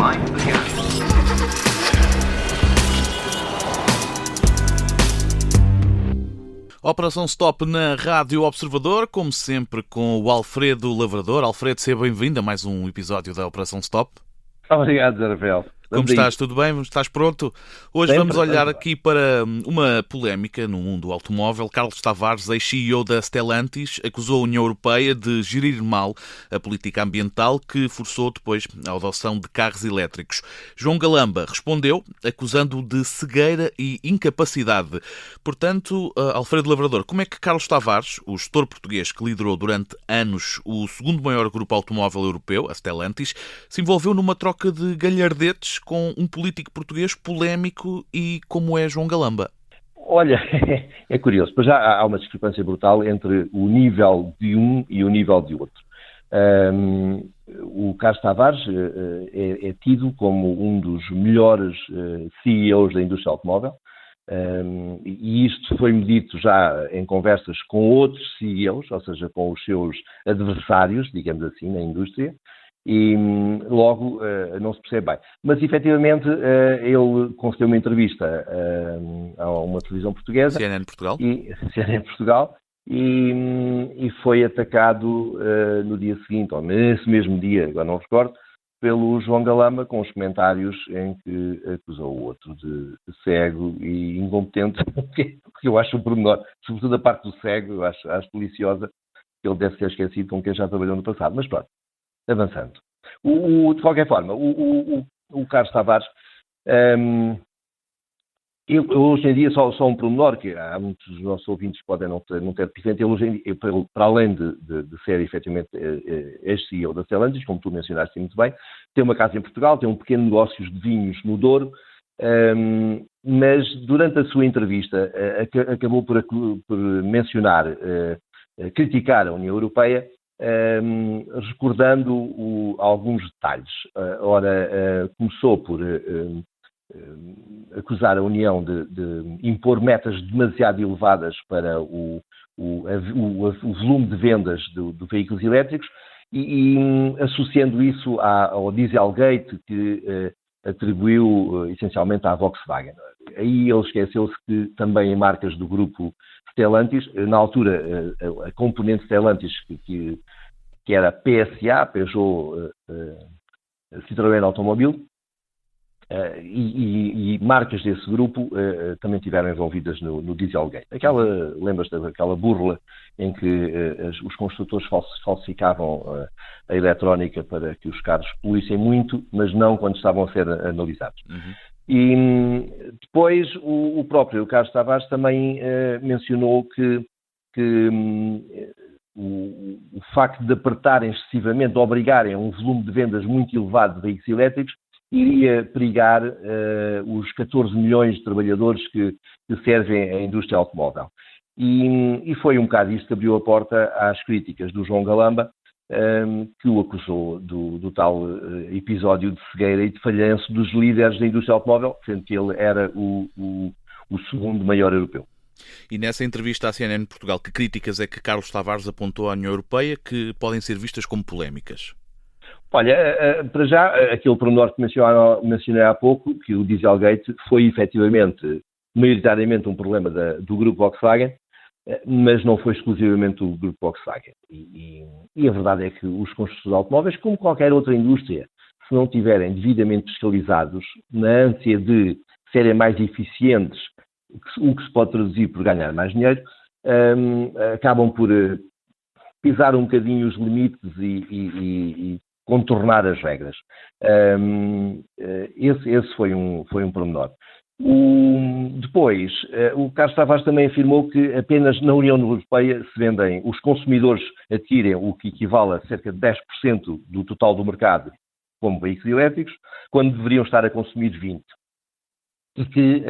fine. Operação Stop na Rádio Observador, como sempre com o Alfredo Lavrador. Alfredo, seja bem-vindo a mais um episódio da Operação Stop. Obrigado, Zé Rafael. Como estás? Tudo bem? Estás pronto? Hoje Sempre. Vamos olhar aqui para uma polémica no mundo automóvel. Carlos Tavares, ex-CEO da Stellantis, acusou a União Europeia de gerir mal a política ambiental que forçou depois a adoção de carros elétricos. João Galamba respondeu, acusando-o de cegueira e incapacidade. Portanto, Alfredo Lavrador, como é que Carlos Tavares, o gestor português que liderou durante anos o segundo maior grupo automóvel europeu, a Stellantis, se envolveu numa troca de galhardetes com um político português polémico e como é João Galamba? Olha, é curioso, mas já há uma discrepância brutal entre o nível de um e o nível de outro. O Carlos Tavares é tido como um dos melhores CEOs da indústria automóvel, e isto foi-me dito já em conversas com outros CEOs, ou seja, com os seus adversários, digamos assim, na indústria, e logo não se percebe bem. Mas, efetivamente, ele concedeu uma entrevista a uma televisão portuguesa. CNN Portugal. CNN Portugal. E foi atacado no dia seguinte, ou nesse mesmo dia, agora não recordo, pelo João Galamba, com os comentários em que acusou o outro de cego e incompetente, que eu acho um pormenor, sobretudo a parte do cego, eu acho deliciosa, que ele deve ter esquecido com quem já trabalhou no passado. Mas pronto. Avançando. De qualquer forma, o Carlos Tavares, hoje em dia, só um pormenor, que há muitos dos nossos ouvintes que podem não ter diferente, ele hoje em dia, para além de ser efetivamente ex-CEO da Stellantis, como tu mencionaste muito bem, tem uma casa em Portugal, tem um pequeno negócio de vinhos no Douro, mas durante a sua entrevista acabou por mencionar, criticar a União Europeia, recordando alguns detalhes. Começou por acusar a União de impor metas demasiado elevadas para o volume de vendas de veículos elétricos e associando isso ao Dieselgate que atribuiu essencialmente à Volkswagen. Aí ele esqueceu-se que também em marcas do grupo Stellantis, na altura a componente Stellantis que era PSA, Peugeot, Citroën Automobile, e marcas desse grupo também estiveram envolvidas no Dieselgate. Lembras-te daquela burla em que os construtores falsificavam a eletrónica para que os carros poluíssem muito, mas não quando estavam a ser analisados. Uhum. E depois o próprio Carlos Tavares também mencionou que o facto de apertarem excessivamente, de obrigarem a um volume de vendas muito elevado de veículos elétricos, iria perigar os 14 milhões de trabalhadores que servem a indústria automóvel. E foi um bocado isso que abriu a porta às críticas do João Galamba, que o acusou do tal episódio de cegueira e de falhanço dos líderes da indústria automóvel, sendo que ele era o segundo maior europeu. E nessa entrevista à CNN Portugal, que críticas é que Carlos Tavares apontou à União Europeia que podem ser vistas como polémicas? Olha, para já, aquele pormenor que mencionei há pouco, que o Dieselgate foi efetivamente, maioritariamente, um problema do grupo Volkswagen, mas não foi exclusivamente do grupo Volkswagen. E a verdade é que os construtores de automóveis, como qualquer outra indústria, se não tiverem devidamente fiscalizados, na ânsia de serem mais eficientes, o que se pode traduzir por ganhar mais dinheiro, acabam por pisar um bocadinho os limites e contornar as regras. Esse foi um pormenor. Depois, o Carlos Tavares também afirmou que apenas na União Europeia se vendem, os consumidores adquirem o que equivale a cerca de 10% do total do mercado como veículos elétricos, quando deveriam estar a consumir 20%. E que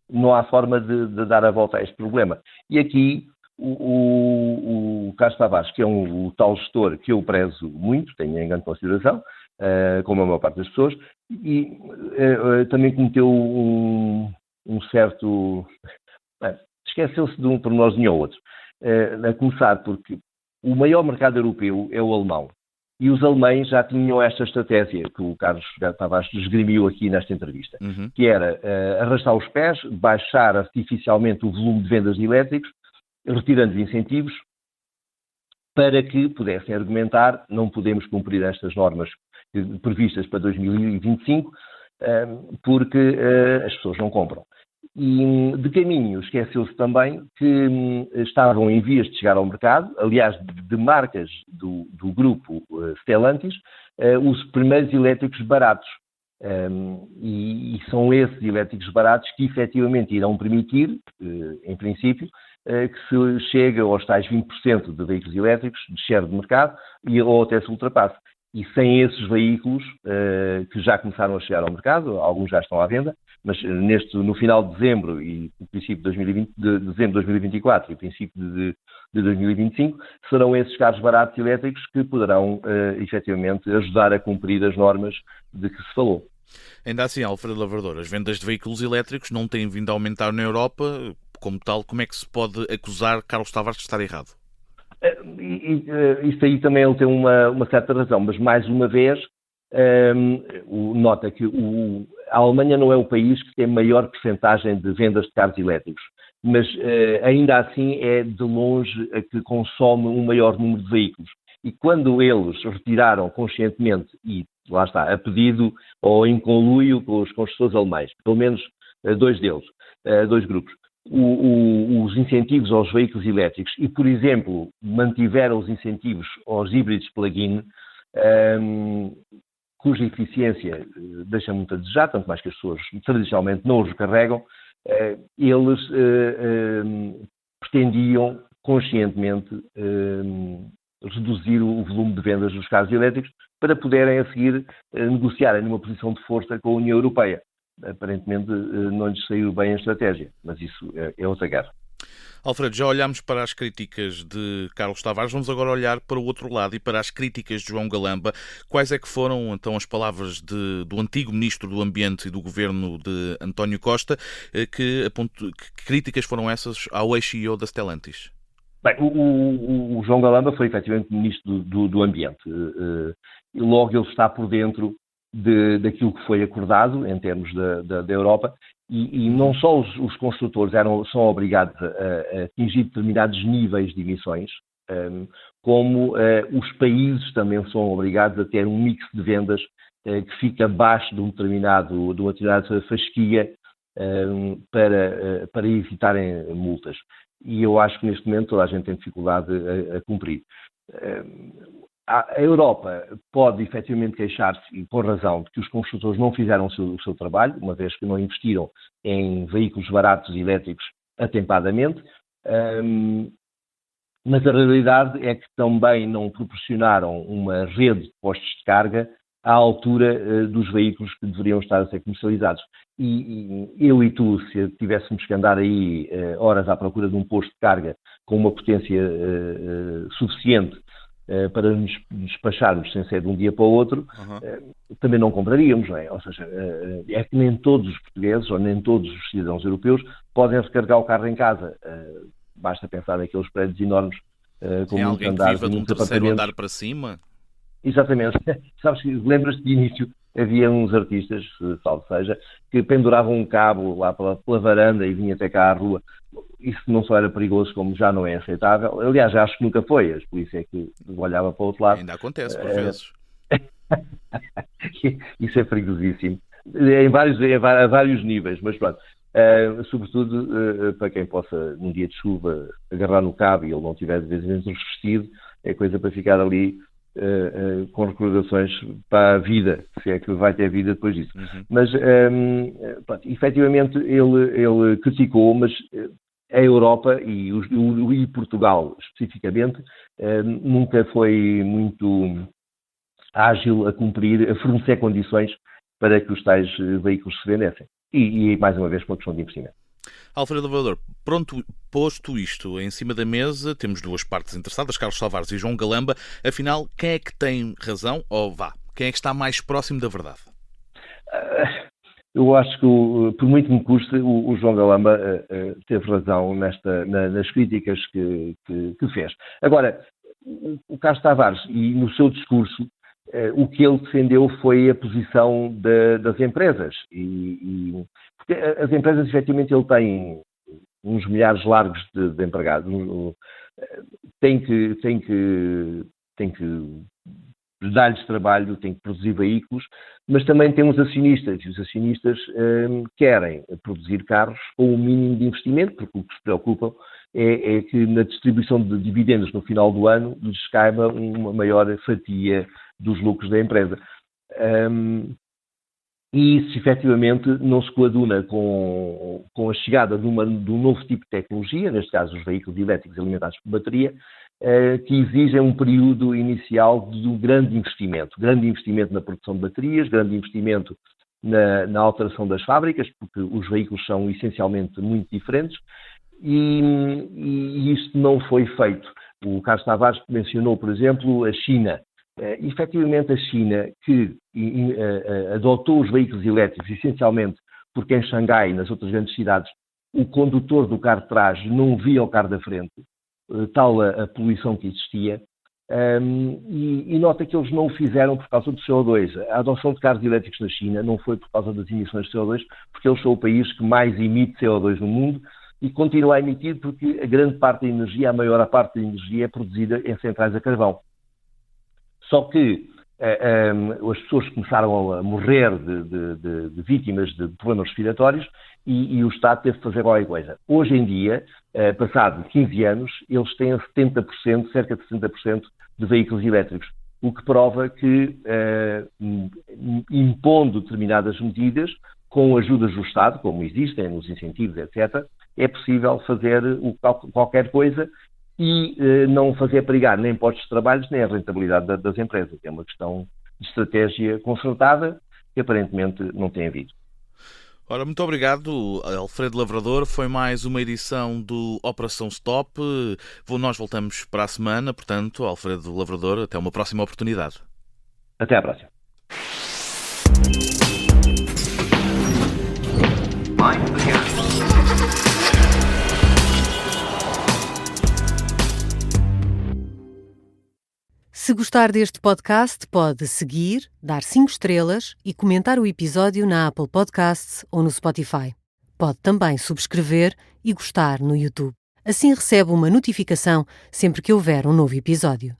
não há forma de dar a volta a este problema. E aqui o Carlos Tavares, que é o tal gestor que eu prezo muito, tenho em grande consideração, como a maior parte das pessoas, e também cometeu um certo... esqueceu-se de um pormenorzinho ou outro. A começar porque o maior mercado europeu é o alemão. E os alemães já tinham esta estratégia que o Carlos Tavares esgrimiu aqui nesta entrevista, que era arrastar os pés, baixar artificialmente o volume de vendas de elétricos, retirando os incentivos, para que pudessem argumentar: não podemos cumprir estas normas previstas para 2025, porque as pessoas não compram. E de caminho esqueceu-se também que estavam em vias de chegar ao mercado, aliás, de marcas do grupo Stellantis, os primeiros elétricos baratos. E são esses elétricos baratos que efetivamente irão permitir, em princípio, que se chegue aos tais 20% de veículos elétricos de share de mercado ou até se ultrapasse. E sem esses veículos, que já começaram a chegar ao mercado, alguns já estão à venda, mas no final de dezembro e no princípio de dezembro de 2024 e princípio de 2025, serão esses carros baratos elétricos que poderão, efetivamente, ajudar a cumprir as normas de que se falou. Ainda assim, Alfredo Lavrador, as vendas de veículos elétricos não têm vindo a aumentar na Europa. Como tal, como é que se pode acusar Carlos Tavares de estar errado? Isso aí também ele tem uma certa razão, mas mais uma vez nota que a Alemanha não é o país que tem maior percentagem de vendas de carros elétricos, mas ainda assim é de longe a que consome um maior número de veículos. E quando eles retiraram conscientemente, e lá está, a pedido ou em conluio com os construtores alemães, pelo menos dois deles, dois grupos, os incentivos aos veículos elétricos e, por exemplo, mantiveram os incentivos aos híbridos plug-in, cuja eficiência deixa muito a desejar, tanto mais que as pessoas tradicionalmente não os recarregam, eles pretendiam conscientemente reduzir o volume de vendas dos carros elétricos para poderem a seguir negociarem numa posição de força com a União Europeia. Aparentemente não lhes saiu bem a estratégia, mas isso é outra guerra. Alfredo, já olhámos para as críticas de Carlos Tavares, vamos agora olhar para o outro lado e para as críticas de João Galamba. Quais é que foram então as palavras do antigo Ministro do Ambiente e do Governo de António Costa? Que críticas foram essas ao ex-CEO da Stellantis? Bem, o João Galamba foi efetivamente Ministro do Ambiente. E logo ele está por dentro daquilo que foi acordado em termos da Europa, e não só os construtores são obrigados a atingir determinados níveis de emissões, como os países também são obrigados a ter um mix de vendas que fica abaixo de uma determinada fasquia para evitarem multas. E eu acho que neste momento toda a gente tem dificuldade a cumprir. A Europa pode efetivamente queixar-se, e com razão, de que os construtores não fizeram o seu trabalho, uma vez que não investiram em veículos baratos e elétricos atempadamente, mas a realidade é que também não proporcionaram uma rede de postos de carga à altura dos veículos que deveriam estar a ser comercializados. E eu e tu, se tivéssemos que andar aí horas à procura de um posto de carga com uma potência suficiente para nos despacharmos sem ser de um dia para o outro, também não compraríamos, não é? Ou seja, é que nem todos os portugueses ou nem todos os cidadãos europeus podem recarregar o carro em casa. Basta pensar naqueles prédios enormes com muitos andares. Tem alguém que viva de um terceiro andar para cima? Exatamente. Sabes que lembras-te de início, havia uns artistas, salvo seja, que penduravam um cabo lá pela varanda e vinha até cá à rua. Isso não só era perigoso, como já não é aceitável. Aliás, acho que nunca foi. A polícia é que olhava para o outro lado. Ainda acontece, por vezes. Isso é perigosíssimo. A vários níveis, mas pronto. Sobretudo para quem possa, num dia de chuva, agarrar no cabo e ele não tiver de vez em quando revestido, é coisa para ficar ali com recordações para a vida, se é que vai ter vida depois disso. Mas, pronto, efetivamente, ele criticou, mas a Europa e Portugal, especificamente, nunca foi muito ágil a fornecer condições para que os tais veículos se vendessem. E mais uma vez, por uma questão de investimento. Alfredo Lavrador, posto isto em cima da mesa, temos duas partes interessadas, Carlos Tavares e João Galamba. Afinal, quem é que tem razão? Quem é que está mais próximo da verdade? Eu acho que, por muito que me custe, o João Galamba teve razão nas críticas que fez. Agora, o Carlos Tavares, e no seu discurso, o que ele defendeu foi a posição das empresas. Porque as empresas, efetivamente, ele tem uns milhares largos de empregados. Tem que dar-lhes trabalho, tem que produzir veículos, mas também tem os acionistas, e os acionistas querem produzir carros com o mínimo de investimento, porque o que se preocupam é que na distribuição de dividendos no final do ano lhes caiba uma maior fatia dos lucros da empresa. E isso, efetivamente, não se coaduna com a chegada de um novo tipo de tecnologia, neste caso os veículos elétricos alimentados por bateria, que exigem um período inicial de um grande investimento na produção de baterias, grande investimento na alteração das fábricas, porque os veículos são essencialmente muito diferentes, e isto não foi feito. O Carlos Tavares mencionou, por exemplo, a China. Efetivamente, a China, que adotou os veículos elétricos, essencialmente porque em Xangai e nas outras grandes cidades, o condutor do carro de trás não via o carro da frente, tal a poluição que existia, e nota que eles não o fizeram por causa do CO2. A adoção de carros elétricos na China não foi por causa das emissões de CO2, porque eles são o país que mais emite CO2 no mundo e continua a emitir porque a grande parte da energia, a maior parte da energia é produzida em centrais a carvão. Só que as pessoas começaram a morrer de vítimas de problemas respiratórios e o Estado teve de fazer qualquer coisa. Hoje em dia, passado 15 anos, eles têm 70%, cerca de 70% de veículos elétricos, o que prova que, impondo determinadas medidas, com ajudas do Estado, como existem nos incentivos, etc., é possível fazer qualquer coisa e não fazer perigar nem postos de trabalho, nem a rentabilidade das empresas. É uma questão de estratégia concertada que aparentemente não tem havido. Ora, muito obrigado, Alfredo Lavrador. Foi mais uma edição do Operação Stop. Nós voltamos para a semana, portanto, Alfredo Lavrador, até uma próxima oportunidade. Até à próxima. Se gostar deste podcast, pode seguir, dar 5 estrelas e comentar o episódio na Apple Podcasts ou no Spotify. Pode também subscrever e gostar no YouTube. Assim recebe uma notificação sempre que houver um novo episódio.